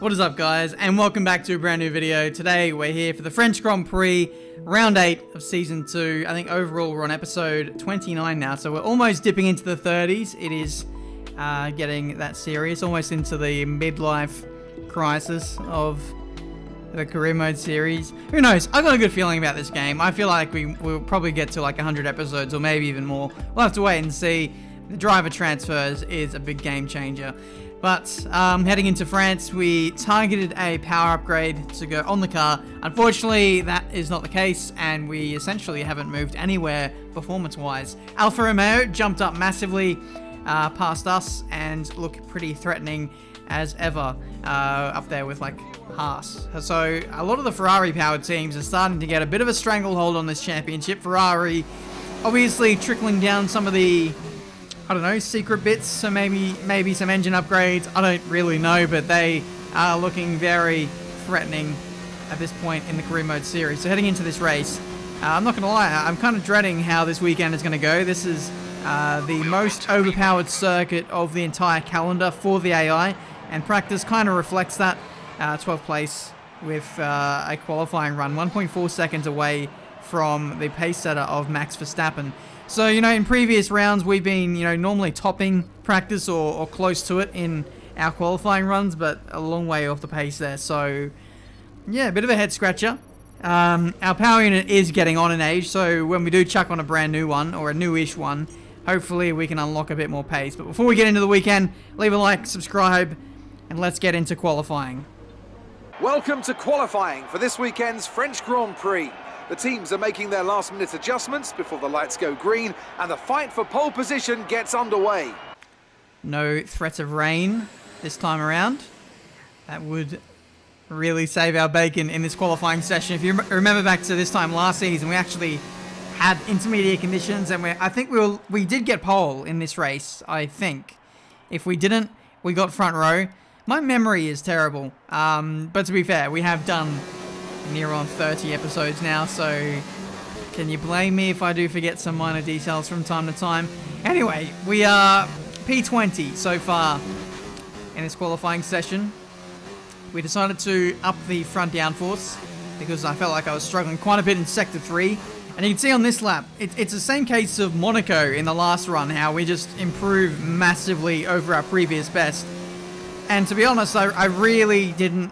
What is up, guys, and welcome back to a brand new video. Today we're here for the French Grand Prix, round 8 of season 2. I think overall we're on episode 29 now, so we're almost dipping into the 30s. It is getting that serious, almost into the midlife crisis of the career mode series. Who knows? I've got a good feeling about this game. I feel like we'll probably get to like 100 episodes or maybe even more. We'll have to wait and see. The driver transfers is a big game changer. But heading into France, we targeted a power upgrade to go on the car. Unfortunately, that is not the case, and we essentially haven't moved anywhere performance-wise. Alfa Romeo jumped up massively past us and look pretty threatening as ever up there with like Haas. So a lot of the Ferrari-powered teams are starting to get a bit of a stranglehold on this championship. Ferrari obviously trickling down some of the, I don't know, secret bits, so maybe some engine upgrades. I don't really know, but they are looking very threatening at this point in the career mode series. So heading into this race, I'm not going to lie, I'm kind of dreading how this weekend is going to go. This is the most overpowered circuit of the entire calendar for the AI, and practice kind of reflects that. 12th place with a qualifying run, 1.4 seconds away from the pace setter of Max Verstappen. So, you know, in previous rounds, we've been, you know, normally topping practice or close to it in our qualifying runs, but a long way off the pace there. So, yeah, a bit of a head scratcher. Our power unit is getting on in age, so when we do chuck on a brand new one, or a newish one, hopefully we can unlock a bit more pace. But before we get into the weekend, leave a like, subscribe, and let's get into qualifying. Welcome to qualifying for this weekend's French Grand Prix. The teams are making their last-minute adjustments before the lights go green, and the fight for pole position gets underway. No threat of rain this time around. That would really save our bacon in this qualifying session. If you remember back to this time last season, we actually had intermediate conditions, and I think we did get pole in this race, I think. If we didn't, we got front row. My memory is terrible, but to be fair, we have done near on 30 episodes now, so can you blame me if I do forget some minor details from time to time? Anyway, we are P20 so far in this qualifying session. We decided to up the front downforce because I felt like I was struggling quite a bit in Sector 3. And you can see on this lap, it's the same case of Monaco in the last run, how we just improved massively over our previous best. And to be honest, I really didn't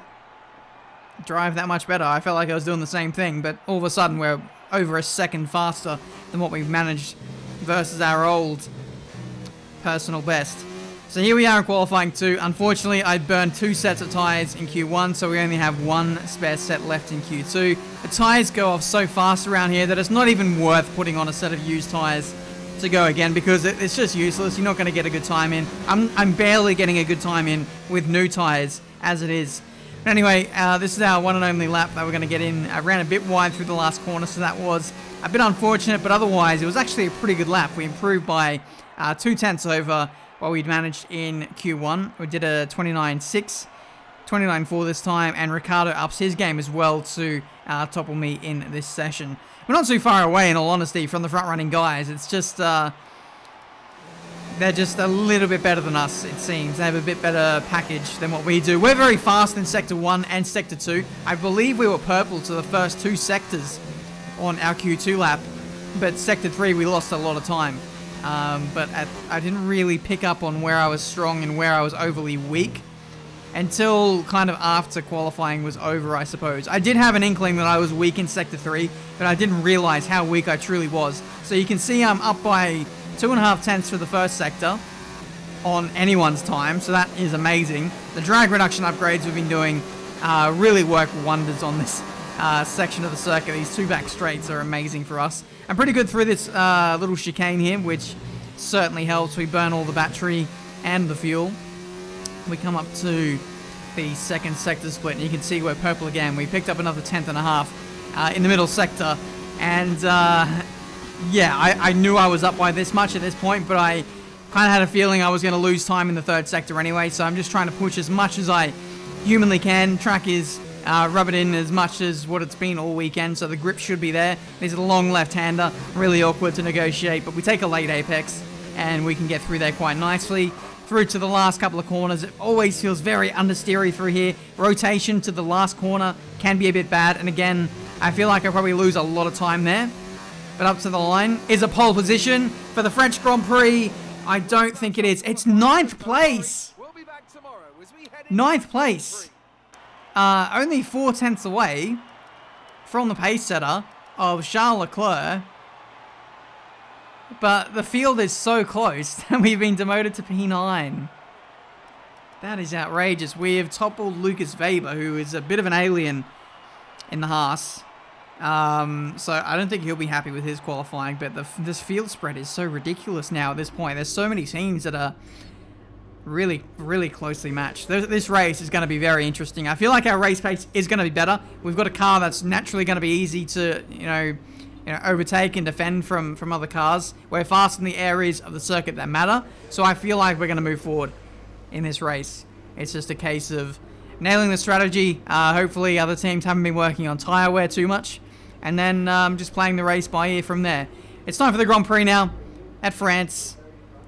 drive that much better. I felt like I was doing the same thing, but all of a sudden we're over a second faster than what we've managed versus our old personal best. So here we are in qualifying 2. Unfortunately, I burned 2 sets of tyres in Q1, so we only have 1 spare set left in Q2. The tyres go off so fast around here that it's not even worth putting on a set of used tyres to go again, because it's just useless. You're not going to get a good time in. I'm barely getting a good time in with new tyres as it is. But anyway, this is our one and only lap that we're going to get in. I ran a bit wide through the last corner, so that was a bit unfortunate, but otherwise it was actually a pretty good lap. We improved by 2 tenths over what we'd managed in Q1. We did a 29.6, 29.4 this time, and Ricard ups his game as well to topple me in this session. We're not too far away, in all honesty, from the front-running guys. It's just, they're just a little bit better than us, it seems. They have a bit better package than what we do. We're very fast in Sector 1 and Sector 2. I believe we were purple to the first 2 sectors on our Q2 lap, but Sector 3 we lost a lot of time. But I didn't really pick up on where I was strong and where I was overly weak until kind of after qualifying was over, I suppose. I did have an inkling that I was weak in Sector 3, but I didn't realize how weak I truly was. So you can see I'm up by 2.5 tenths for the first sector on anyone's time, so that is amazing. The drag reduction upgrades we've been doing really work wonders on this section of the circuit. These 2 back straights are amazing for us. I'm pretty good through this little chicane here, which certainly helps. We burn all the battery and the fuel. We come up to the second sector split, and you can see we're purple again. We picked up another 1/10.5 in the middle sector, and yeah, I knew I was up by this much at this point, but I kind of had a feeling I was going to lose time in the third sector anyway, so I'm just trying to push as much as I humanly can. Track is rub it in as much as what it's been all weekend, so the grip should be there. There's a long left-hander, really awkward to negotiate, but we take a late apex, and we can get through there quite nicely. through to the last couple of corners. It always feels very understeery through here. Rotation to the last corner can be a bit bad. And again, I feel like I probably lose a lot of time there. But up to the line is a pole position for the French Grand Prix. I don't think it is. It's 9th place. 9th place. Only 4/10 away from the pace setter of Charles Leclerc. But the field is so close that we've been demoted to P9. That is outrageous. We have toppled Lucas Weber, who is a bit of an alien in the Haas. So I don't think he'll be happy with his qualifying, but this field spread is so ridiculous now at this point. There's so many teams that are really, really closely matched. This race is going to be very interesting. I feel like our race pace is going to be better. We've got a car that's naturally going to be easy to, overtake and defend from other cars. We're fast in the areas of the circuit that matter. So I feel like we're going to move forward in this race. It's just a case of nailing the strategy. Hopefully other teams haven't been working on tyre wear too much. And then just playing the race by ear from there. It's time for the Grand Prix now at France.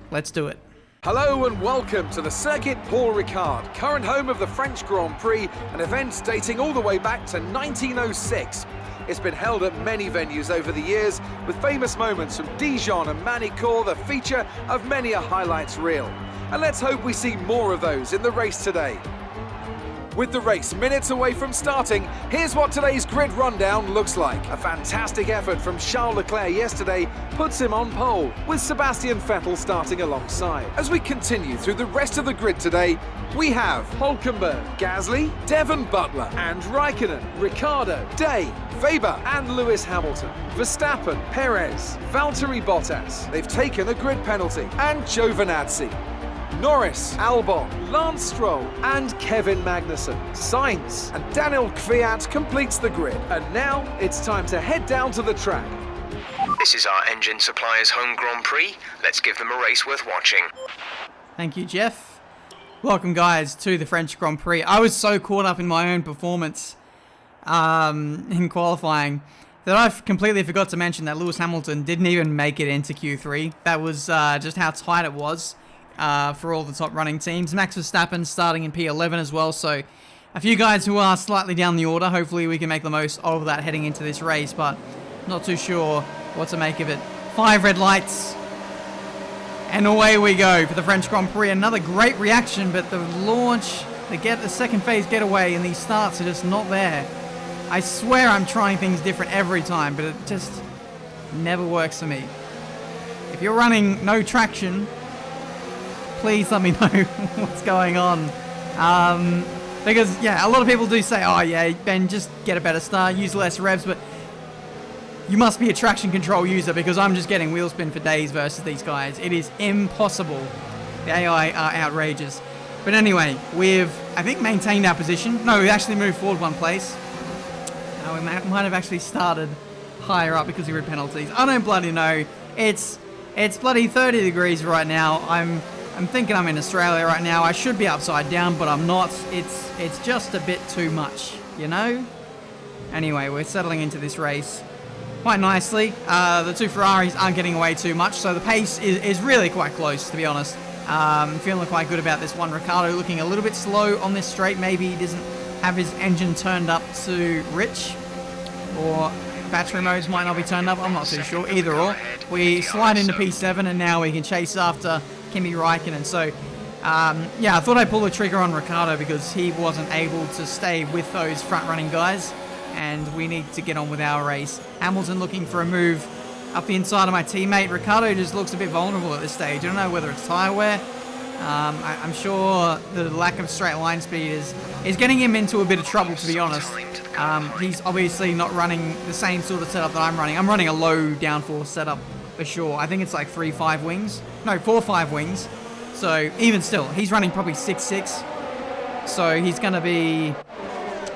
Let's do it. Hello and welcome to the Circuit Paul Ricard, current home of the French Grand Prix, an event dating all the way back to 1906. It's been held at many venues over the years, with famous moments from Dijon and Manicourt the feature of many a highlights reel. And let's hope we see more of those in the race today. With the race minutes away from starting, here's what today's grid rundown looks like. A fantastic effort from Charles Leclerc yesterday puts him on pole, with Sebastian Vettel starting alongside. As we continue through the rest of the grid today, we have Hülkenberg, Gasly, Devon Butler and Raikkonen, Ricciardo, Day, Weber and Lewis Hamilton, Verstappen, Perez, Valtteri Bottas, they've taken a grid penalty, and Giovinazzi. Norris, Albon, Lance Stroll and Kevin Magnussen. Sainz and Daniel Kvyat completes the grid. And now it's time to head down to the track. This is our engine supplier's home Grand Prix. Let's give them a race worth watching. Thank you, Jeff. Welcome, guys, to the French Grand Prix. I was so caught up in my own performance in qualifying that I completely forgot to mention that Lewis Hamilton didn't even make it into Q3. That was just how tight it was. For all the top running teams. Max Verstappen starting in P11 as well, so a few guys who are slightly down the order. Hopefully we can make the most of that heading into this race, but not too sure what to make of it. 5 red lights, and away we go for the French Grand Prix. Another great reaction, but the launch, the second phase getaway, and these starts are just not there. I swear I'm trying things different every time, but it just never works for me. If you're running no traction, please let me know what's going on. Because, yeah, a lot of people do say, oh, yeah, Ben, just get a better start, use less revs, but you must be a traction control user because I'm just getting wheel spin for days versus these guys. It is impossible. The AI are outrageous. But anyway, we've, I think, maintained our position. No, we actually moved forward one place. We might have actually started higher up because we were penalties. I don't bloody know. It's bloody 30 degrees right now. I'm thinking I'm in Australia right now. I should be upside down, but I'm not. It's just a bit too much, you know? Anyway, we're settling into this race quite nicely. The two Ferraris aren't getting away too much, so the pace is really quite close, to be honest. Feeling quite good about this one. Ricciardo looking a little bit slow on this straight. Maybe he doesn't have his engine turned up to rich, or battery modes might not be turned up. I'm not too sure. Either or. We slide into P7, and now we can chase after Kimi Raikkonen. So, yeah, I thought I'd pull the trigger on Ricciardo because he wasn't able to stay with those front-running guys, and we need to get on with our race. Hamilton looking for a move up the inside of my teammate. Ricciardo just looks a bit vulnerable at this stage. I don't know whether it's tyre wear. I'm sure the lack of straight line speed is getting him into a bit of trouble, to be honest. He's obviously not running the same sort of setup that I'm running. I'm running a low downforce setup for sure. I think it's like 4-5 wings. So even still, he's running probably 6-6. So he's going to be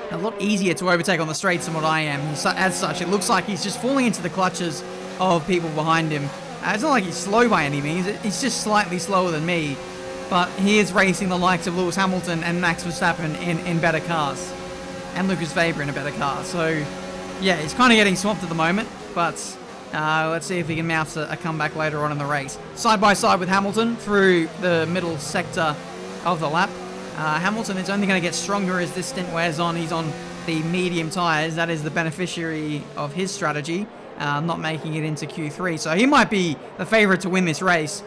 a lot easier to overtake on the straights than what I am. As such, it looks like he's just falling into the clutches of people behind him. It's not like he's slow by any means. He's just slightly slower than me. But he is racing the likes of Lewis Hamilton and Max Verstappen in better cars. And Lucas Weber in a better car. So, yeah, he's kind of getting swamped at the moment. But Let's see if he can mount a comeback later on in the race. Side by side with Hamilton through the middle sector of the lap. Hamilton is only going to get stronger as this stint wears on. He's on the medium tyres. That is the beneficiary of his strategy, not making it into Q3. So he might be the favourite to win this race,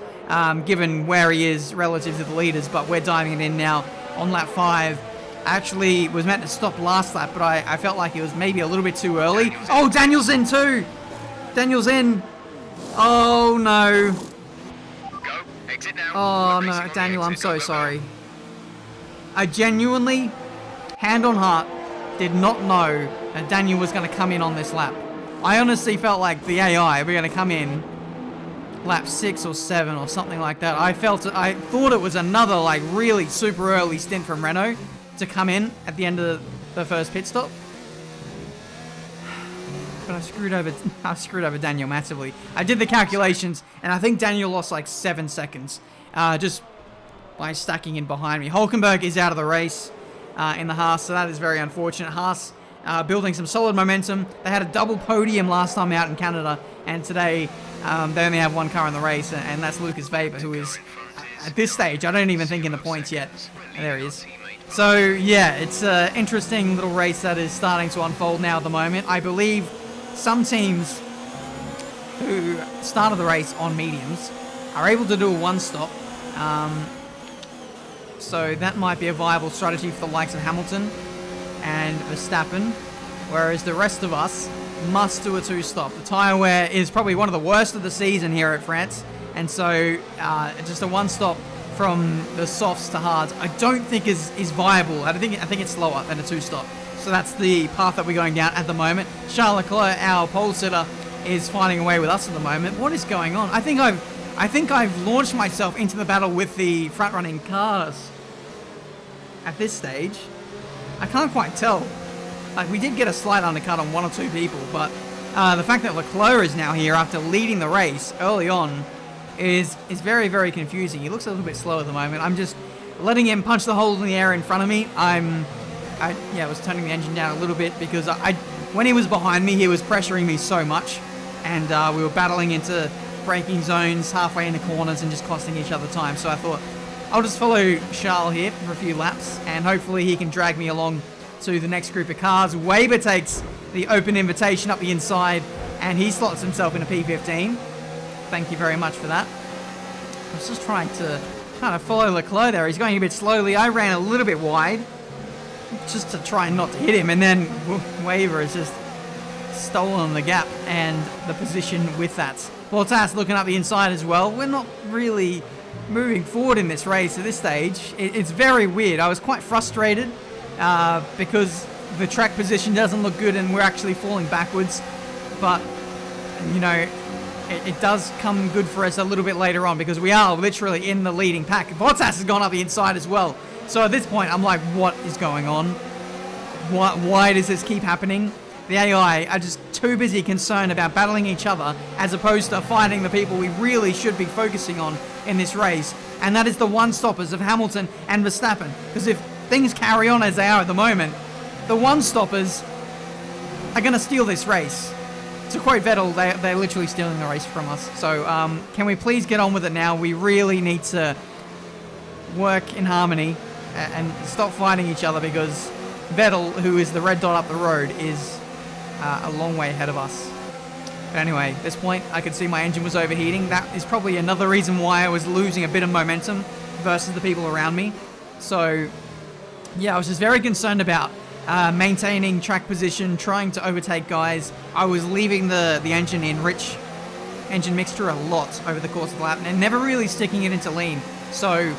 given where he is relative to the leaders. But we're diving it in now on lap 5. Actually was meant to stop last lap, but I felt like it was maybe a little bit too early. Oh, Daniel's in too! Daniel's in! Oh no! Go. Exit now. Oh no, Daniel, I'm so sorry. I genuinely, hand on heart, did not know that Daniel was going to come in on this lap. I honestly felt like the AI were going to come in lap 6 or 7 or something like that. I thought it was another like really super early stint from Renault to come in at the end of the first pit stop. But I screwed over Daniel massively. I did the calculations, and I think Daniel lost like 7 seconds just by stacking in behind me. Hulkenberg is out of the race in the Haas, so that is very unfortunate. Haas building some solid momentum. They had a double podium last time out in Canada, and today they only have one car in the race, and that's Lucas Weber, who is, at this stage, I don't even think in the points yet. And there he is. So, yeah, it's an interesting little race that is starting to unfold now at the moment. I believe some teams who started the race on mediums are able to do a one-stop. So that might be a viable strategy for the likes of Hamilton and Verstappen, whereas the rest of us must do a two-stop. The tyre wear is probably one of the worst of the season here at France, and so just a one-stop from the softs to hards I don't think is viable. I think it's slower than a two-stop. So that's the path that we're going down at the moment. Charles Leclerc, our pole sitter, is finding a way with us at the moment. What is going on? I think I've launched myself into the battle with the front-running cars at this stage. I can't quite tell. Like, we did get a slight undercut on one or two people, but the fact that Leclerc is now here after leading the race early on is very, very confusing. He looks a little bit slow at the moment. I'm just letting him punch the hole in the air in front of me. I was turning the engine down a little bit because when he was behind me, he was pressuring me so much, and we were battling into braking zones halfway into corners and just costing each other time. So I thought I'll just follow Charles here for a few laps, and hopefully he can drag me along to the next group of cars. Weber takes the open invitation up the inside, and he slots himself in a P15. Thank you very much for that. I was just trying to kind of follow Leclerc there. He's going a bit slowly. I ran a little bit wide just to try not to hit him, and then Weber has just stolen the gap and the position with that. Bottas looking up the inside as well. We're not really moving forward in this race at this stage. It's very weird. I was quite frustrated because the track position doesn't look good and we're actually falling backwards. But, you know, it does come good for us a little bit later on because we are literally in the leading pack. Bottas has gone up the inside as well. So at this point, I'm like, what is going on? Why does this keep happening? The AI are just too busy concerned about battling each other as opposed to finding the people we really should be focusing on in this race. And that is the one-stoppers of Hamilton and Verstappen. Because if things carry on as they are at the moment, the one-stoppers are going to steal this race. To quote Vettel, they're literally stealing the race from us. So can we please get on with it now? We really need to work in harmony and stop fighting each other because Vettel, who is the red dot up the road, is a long way ahead of us. But anyway, at this point, I could see my engine was overheating. That is probably another reason why I was losing a bit of momentum versus the people around me. So, yeah, I was just very concerned about maintaining track position, trying to overtake guys. I was leaving the engine in rich engine mixture a lot over the course of the lap and never really sticking it into lean. So,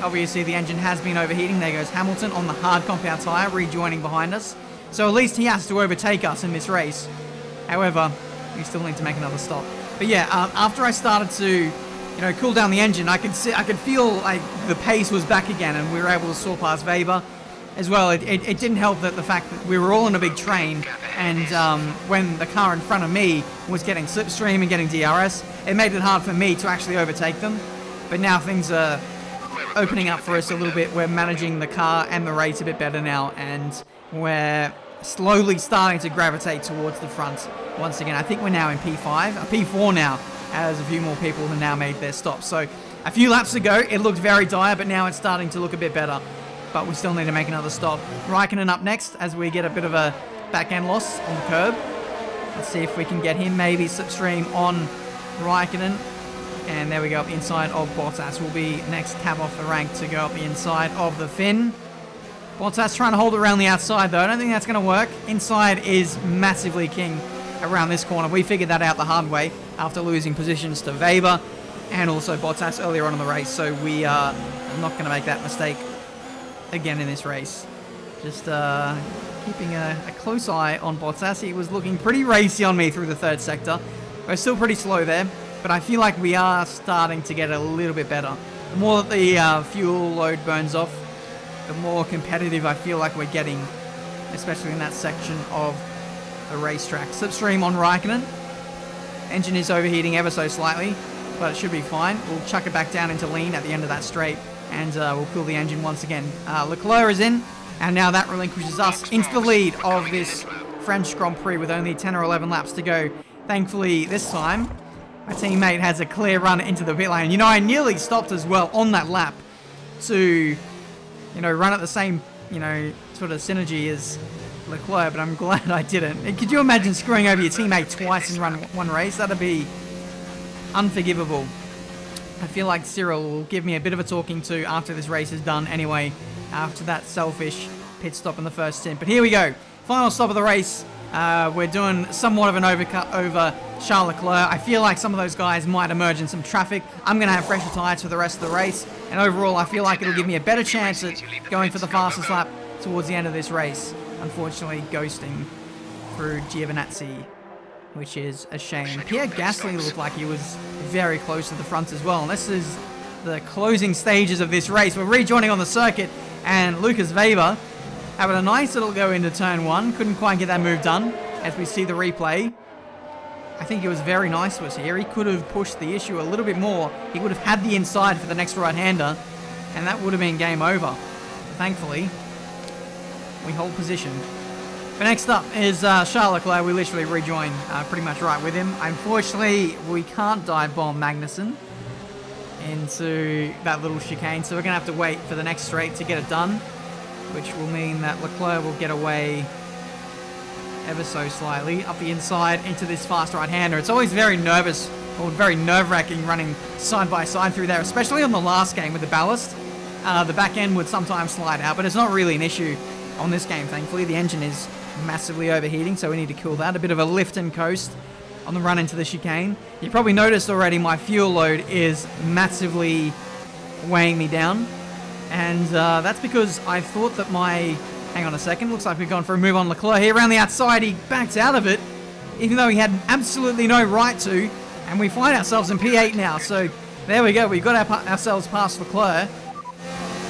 obviously the engine has been overheating. There goes Hamilton on the hard compound tyre, rejoining behind us. So at least he has to overtake us in this race. However, we still need to make another stop. But yeah, after I started to, cool down the engine, I could feel like the pace was back again, and we were able to soar past Weber. As well, it didn't help that the fact that we were all in a big train, and when the car in front of me was getting slipstream and getting DRS, it made it hard for me to actually overtake them. But now things are opening up for us a little bit. We're managing the car and the race a bit better now, and we're slowly starting to gravitate towards the front once again. I think we're now in P5, P4 now, as a few more people have now made their stops. So a few laps ago, it looked very dire, but now it's starting to look a bit better. But we still need to make another stop. Raikkonen up next as we get a bit of a back-end loss on the curb. Let's see if we can get him maybe slipstream on Raikkonen. And there we go, up the inside of Bottas will be next cab off the rank to go up the inside of the Finn. Bottas trying to hold it around the outside though. I don't think that's going to work. Inside is massively king around this corner. We figured that out the hard way after losing positions to Weber and also Bottas earlier on in the race. So we are not going to make that mistake again in this race. Just keeping a close eye on Bottas. He was looking pretty racy on me through the third sector. We're still pretty slow there, but I feel like we are starting to get a little bit better. The more that the fuel load burns off, the more competitive I feel like we're getting, especially in that section of the racetrack. Slipstream on Raikkonen. Engine is overheating ever so slightly, but it should be fine. We'll chuck it back down into lean at the end of that straight, and we'll cool the engine once again. Leclerc is in, and now that relinquishes us into the lead of this French Grand Prix with only 10 or 11 laps to go. Thankfully, this time, my teammate has a clear run into the pit lane. You know, I nearly stopped as well on that lap to, you know, run at the same, you know, sort of synergy as Leclerc, but I'm glad I didn't. Could you imagine screwing over your teammate twice in one race? That'd be unforgivable. I feel like Cyril will give me a bit of a talking to after this race is done anyway, after that selfish pit stop in the first stint. But here we go. Final stop of the race. We're doing somewhat of an overcut over Charles Leclerc. I feel like some of those guys might emerge in some traffic. I'm going to have fresher tyres for the rest of the race. And overall, I feel like it'll give me a better chance at going for the fastest lap towards the end of this race. Unfortunately, ghosting through Giovinazzi, which is a shame. Pierre Gasly looked like he was very close to the front as well. And this is the closing stages of this race. We're rejoining on the circuit, and Lucas Weber having a nice little go into turn one. Couldn't quite get that move done as we see the replay. I think he was very nice to us here. He could have pushed the issue a little bit more. He would have had the inside for the next right-hander, and that would have been game over. But thankfully, we hold position. But next up is Charles Leclerc. We literally rejoin pretty much right with him. Unfortunately, we can't dive bomb Magnussen into that little chicane, so we're going to have to wait for the next straight to get it done, which will mean that Leclerc will get away ever so slightly up the inside into this fast right-hander. It's always very nervous or very nerve-wracking running side by side through there, especially on the last game with the ballast. The back end would sometimes slide out, but it's not really an issue on this game, thankfully. The engine is massively overheating, so we need to cool that. A bit of a lift and coast on the run into the chicane. You probably noticed already my fuel load is massively weighing me down. And that's because I thought that my... Hang on a second. Looks like we've gone for a move on Leclerc here. Around the outside, he backs out of it, even though he had absolutely no right to. And we find ourselves in P8 now. So there we go. We've got ourselves past Leclerc.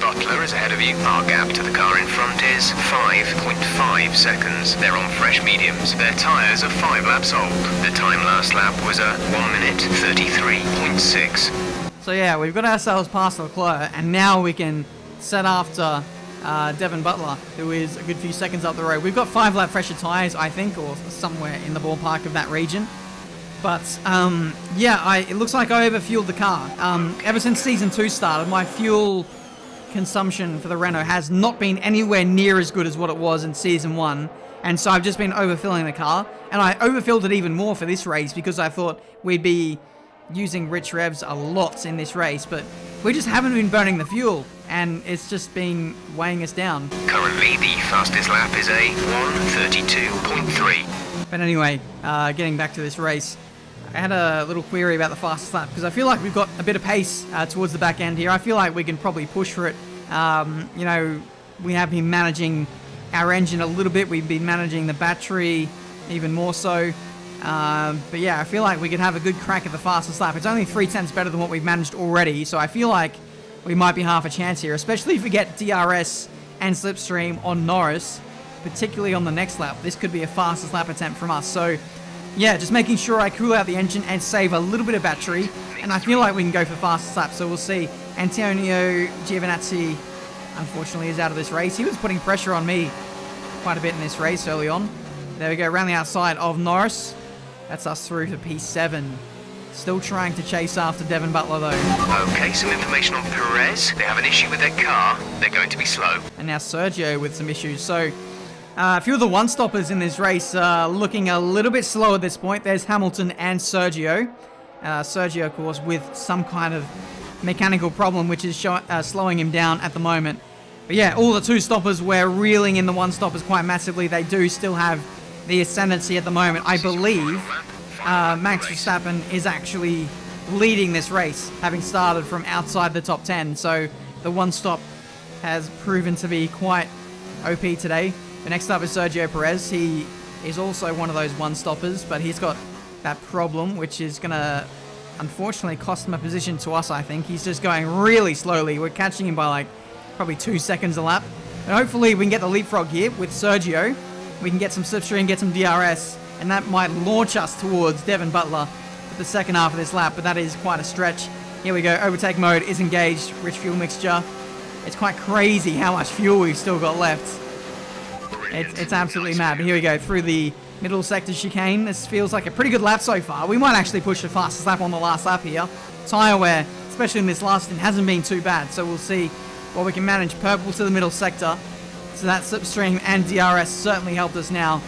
Butler is ahead of you. Our gap to the car in front is 5.5 seconds. They're on fresh mediums. Their tyres are 5 laps old. The time last lap was a 1 minute 33.6. So yeah, we've got ourselves past Leclerc, and now we can set after Devin Butler, who is a good few seconds up the road. We've got 5 lap fresher tyres, I think, or somewhere in the ballpark of that region. But yeah, it looks like I overfueled the car. Ever since Season 2 started, my fuel consumption for the Renault has not been anywhere near as good as what it was in Season 1. And so I've just been overfilling the car. And I overfilled it even more for this race because I thought we'd be using rich revs a lot in this race, but we just haven't been burning the fuel, and it's just been weighing us down. Currently, the fastest lap is a 1:32.3. But anyway, getting back to this race, I had a little query about the fastest lap, because I feel like we've got a bit of pace towards the back end here. I feel like we can probably push for it. You know, we have been managing our engine a little bit. We've been managing the battery even more so. But yeah, I feel like we could have a good crack at the fastest lap. It's only 0.3 better than what we've managed already, so I feel like we might be half a chance here, especially if we get DRS and slipstream on Norris, particularly on the next lap. This could be a fastest lap attempt from us. So yeah, just making sure I cool out the engine and save a little bit of battery, and I feel like we can go for fastest lap, so we'll see. Antonio Giovinazzi, unfortunately, is out of this race. He was putting pressure on me quite a bit in this race early on. There we go, around the outside of Norris. That's us through to P7. Still trying to chase after Devon Butler though. Okay, some information on Perez. They have an issue with their car. They're going to be slow. And now Sergio with some issues. So a few of the one-stoppers in this race are looking a little bit slow at this point. There's Hamilton and Sergio. Sergio, of course, with some kind of mechanical problem, which is slowing him down at the moment. But yeah, all the two-stoppers were reeling in the one-stoppers quite massively. They do still have the ascendancy at the moment. I believe Max Verstappen is actually leading this race, having started from outside the top 10. So the one-stop has proven to be quite OP today. The next up is Sergio Perez. He is also one of those one-stoppers, but he's got that problem, which is going to unfortunately cost him a position to us, I think. He's just going really slowly. We're catching him by like probably 2 seconds a lap. And hopefully we can get the leapfrog here with Sergio. We can get some slipstream, get some DRS, and that might launch us towards Devon Butler for the second half of this lap, but that is quite a stretch. Here we go, overtake mode is engaged, rich fuel mixture. It's quite crazy how much fuel we've still got left. It's absolutely mad, but here we go, through the middle sector chicane. This feels like a pretty good lap so far. We might actually push the fastest lap on the last lap here. Tyre wear, especially in this last stint, hasn't been too bad, so we'll see what we can manage. Purple to the middle sector. So that slipstream and DRS certainly helped us now.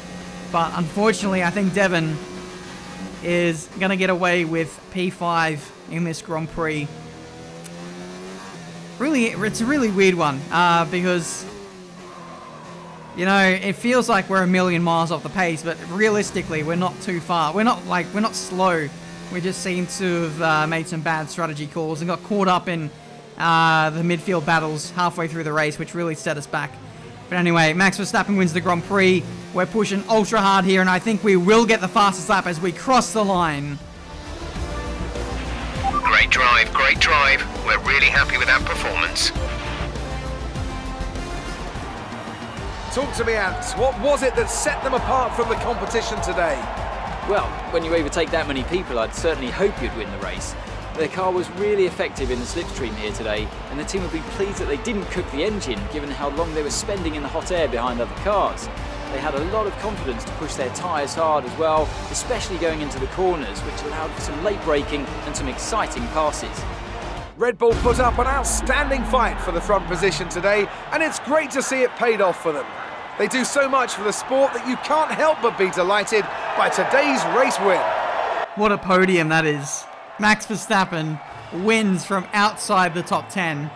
But unfortunately, I think Devon is going to get away with P5 in this Grand Prix. Really, it's a really weird one because, you know, it feels like we're a million miles off the pace, but realistically, we're not too far. We're not slow. We just seem to have made some bad strategy calls and got caught up in the midfield battles halfway through the race, which really set us back. But anyway, Max Verstappen wins the Grand Prix. We're pushing ultra hard here, and I think we will get the fastest lap as we cross the line. Great drive, great drive. We're really happy with that performance. Talk to me, Ant. What was it that set them apart from the competition today? Well, when you overtake that many people, I'd certainly hope you'd win the race. Their car was really effective in the slipstream here today, and the team would be pleased that they didn't cook the engine, given how long they were spending in the hot air behind other cars. They had a lot of confidence to push their tyres hard as well, especially going into the corners, which allowed for some late braking and some exciting passes. Red Bull put up an outstanding fight for the front position today, and it's great to see it paid off for them. They do so much for the sport that you can't help but be delighted by today's race win. What a podium that is. Max Verstappen wins from outside the top 10.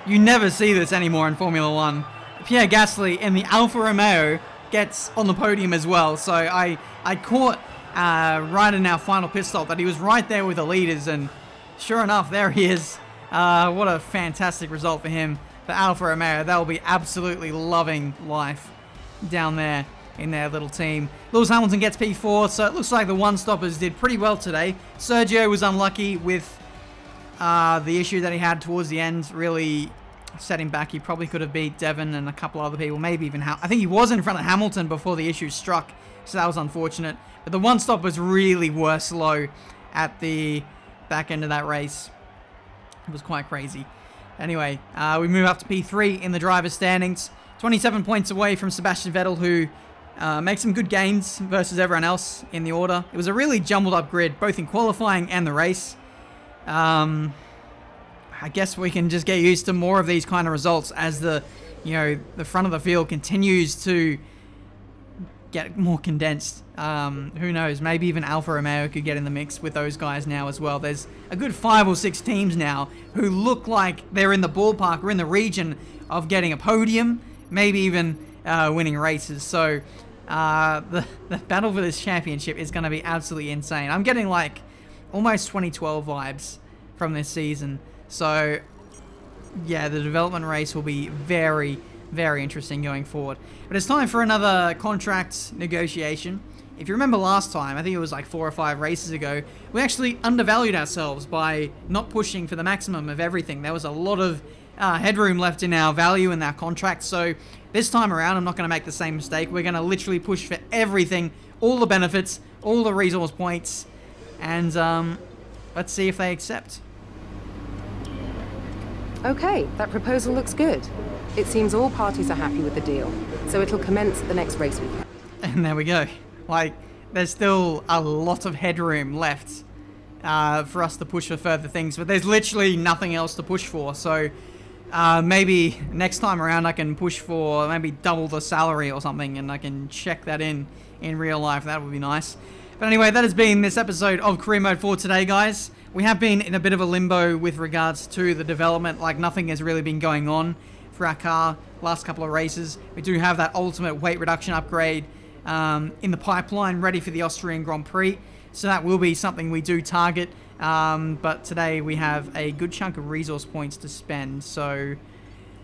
You never see this anymore in Formula 1. Pierre Gasly in the Alfa Romeo gets on the podium as well. So I caught right in our final pit stop that he was right there with the leaders, and sure enough, there he is. What a fantastic result for him. For Alfa Romeo, they'll be absolutely loving life down there in their little team. Lewis Hamilton gets P4, so it looks like the one-stoppers did pretty well today. Sergio was unlucky with the issue that he had towards the end, really set him back. He probably could have beat Devon and a couple other people, maybe even I think he was in front of Hamilton before the issue struck, so that was unfortunate. But the one-stoppers really were slow at the back end of that race. It was quite crazy. Anyway, we move up to P3 in the driver's standings. 27 points away from Sebastian Vettel, who makes some good gains versus everyone else in the order. It was a really jumbled up grid, both in qualifying and the race. I guess we can just get used to more of these kind of results as the front of the field continues to get more condensed. Who knows? Maybe even Alfa Romeo could get in the mix with those guys now as well. There's a good 5 or 6 teams now who look like they're in the ballpark or in the region of getting a podium, maybe even winning races. So the battle for this championship is going to be absolutely insane. I'm getting like almost 2012 vibes from this season. So yeah, the development race will be very, very interesting going forward. But it's time for another contract negotiation. If you remember last time, I think it was like 4 or 5 races ago, we actually undervalued ourselves by not pushing for the maximum of everything. There was a lot of headroom left in our value in our contract. So this time around, I'm not going to make the same mistake. We're going to literally push for everything, all the benefits, all the resource points, and let's see if they accept. Okay, that proposal looks good. It seems all parties are happy with the deal, so it'll commence at the next race weekend. And there we go. Like, there's still a lot of headroom left for us to push for further things, but there's literally nothing else to push for. So maybe next time around I can push for maybe double the salary or something, and I can check that in real life. That would be nice. But anyway, that has been this episode of Career Mode for today, guys. We have been in a bit of a limbo with regards to the development. Like, nothing has really been going on for our car last couple of races. We do have that ultimate weight reduction upgrade in the pipeline, ready for the Austrian Grand Prix. So that will be something we do target. But today we have a good chunk of resource points to spend. So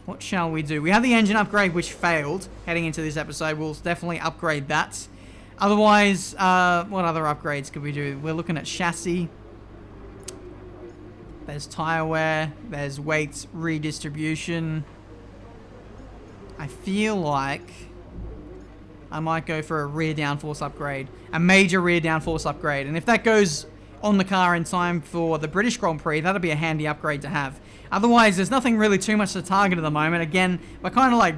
what shall we do? We have the engine upgrade, which failed heading into this episode. We'll definitely upgrade that. Otherwise, what other upgrades could we do? We're looking at chassis. There's tire wear. There's weight redistribution. I feel like I might go for a rear downforce upgrade. A major rear downforce upgrade. And if that goes on the car in time for the British Grand Prix, that'll be a handy upgrade to have. Otherwise, there's nothing really too much to target at the moment. Again, we're kind of like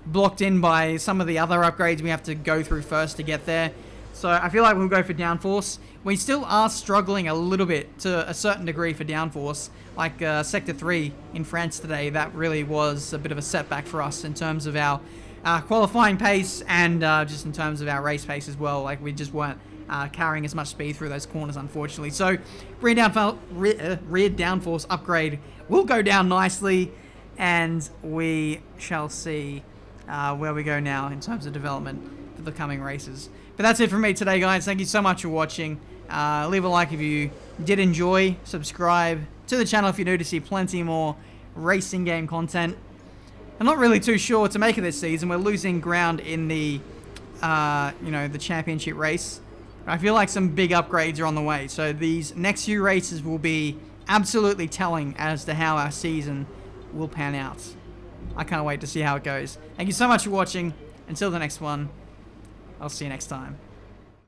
blocked in by some of the other upgrades we have to go through first to get there. So I feel like we'll go for downforce. We still are struggling a little bit to a certain degree for downforce. Like Sector 3 in France today, that really was a bit of a setback for us in terms of our qualifying pace and just in terms of our race pace as well. Like, we just weren't carrying as much speed through those corners, unfortunately. So rear downforce upgrade will go down nicely, and we shall see where we go now in terms of development for the coming races. But that's it from me today, guys. Thank you so much for watching. Leave a like if you did enjoy. Subscribe to the channel if you're new to see plenty more racing game content. I'm not really too sure what to make of this season. We're losing ground in the, the championship race. I feel like some big upgrades are on the way. So these next few races will be absolutely telling as to how our season will pan out. I can't wait to see how it goes. Thank you so much for watching. Until the next one, I'll see you next time.